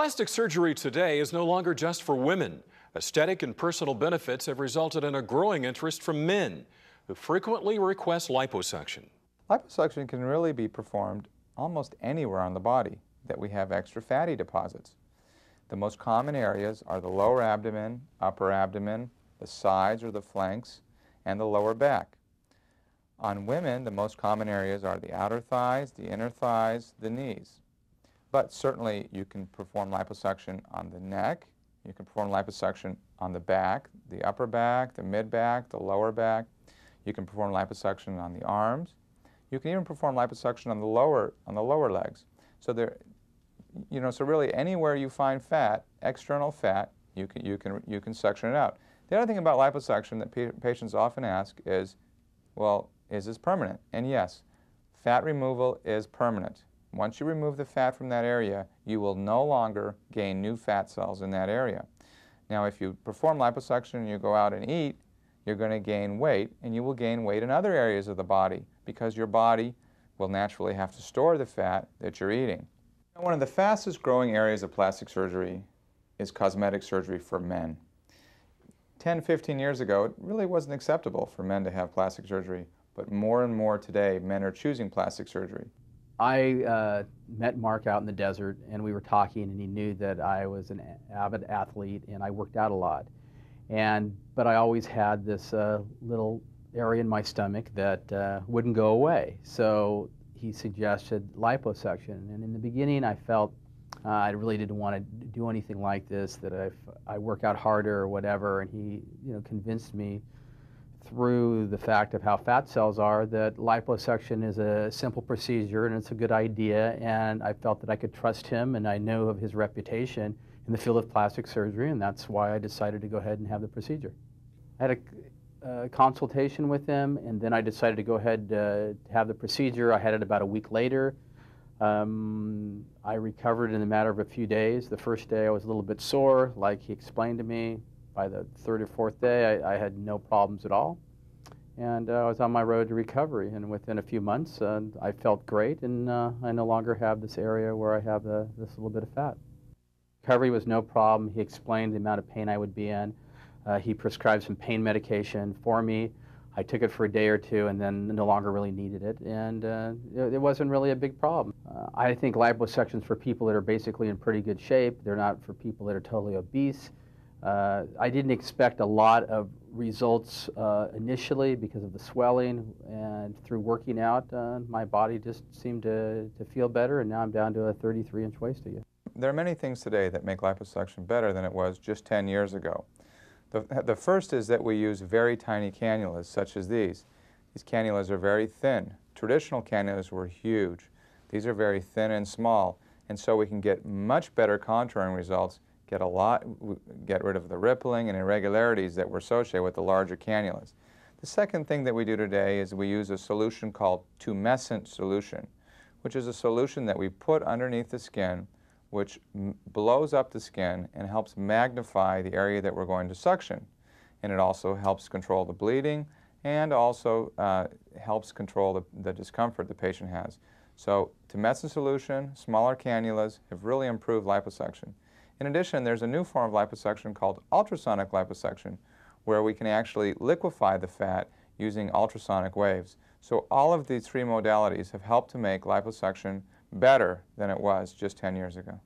Plastic surgery today is no longer just for women. Aesthetic and personal benefits have resulted in a growing interest from men who frequently request liposuction. Liposuction can really be performed almost anywhere on the body that we have extra fatty deposits. The most common areas are the lower abdomen, upper abdomen, the sides or the flanks, and the lower back. On women, the most common areas are the outer thighs, the inner thighs, the knees. But certainly you can perform liposuction on the neck, you can perform liposuction on the back, the upper back, the mid back, the lower back. You can perform liposuction on the arms. You can even perform liposuction on the lower legs. So so really anywhere you find fat, external fat, you can suction it out. The other thing about liposuction that patients often ask is, well, is this permanent? And yes, fat removal is permanent. Once you remove the fat from that area, you will no longer gain new fat cells in that area. Now, if you perform liposuction and you go out and eat, you're going to gain weight, and you will gain weight in other areas of the body because your body will naturally have to store the fat that you're eating. One of the fastest growing areas of plastic surgery is cosmetic surgery for men. 10, 15 years ago, it really wasn't acceptable for men to have plastic surgery, but more and more today, men are choosing plastic surgery. I met Mark out in the desert, and we were talking, and he knew that I was an avid athlete and I worked out a lot. But I always had this little area in my stomach that wouldn't go away. So he suggested liposuction, and in the beginning I felt I really didn't want to do anything like this, that if I work out harder or whatever, and he convinced me through the fact of how fat cells are that liposuction is a simple procedure and it's a good idea, and I felt that I could trust him, and I know of his reputation in the field of plastic surgery, and that's why I decided to go ahead and have the procedure. I had a consultation with him, and then I decided to go ahead to have the procedure. I had it about a week later. I recovered in a matter of a few days. The first day I was a little bit sore, like he explained to me. By the third or fourth day, I had no problems at all, and I was on my road to recovery. And within a few months, I felt great, and I no longer have this area where I have this little bit of fat. Recovery was no problem. He explained the amount of pain I would be in. He prescribed some pain medication for me. I took it for a day or two and then no longer really needed it, and it wasn't really a big problem. I think liposuction is for people that are basically in pretty good shape. They're not for people that are totally obese. I didn't expect a lot of results initially because of the swelling, and through working out, my body just seemed to feel better, and now I'm down to a 33-inch waist again. There are many things today that make liposuction better than it was just 10 years ago. The first is that we use very tiny cannulas, such as these. These cannulas are very thin. Traditional cannulas were huge. These are very thin and small, and so we can get much better contouring results, get rid of the rippling and irregularities that were associated with the larger cannulas. The second thing that we do today is we use a solution called tumescent solution, which is a solution that we put underneath the skin, which blows up the skin and helps magnify the area that we're going to suction. And it also helps control the bleeding and also helps control the discomfort the patient has. So tumescent solution, smaller cannulas have really improved liposuction. In addition, there's a new form of liposuction called ultrasonic liposuction, where we can actually liquefy the fat using ultrasonic waves. So all of these three modalities have helped to make liposuction better than it was just 10 years ago.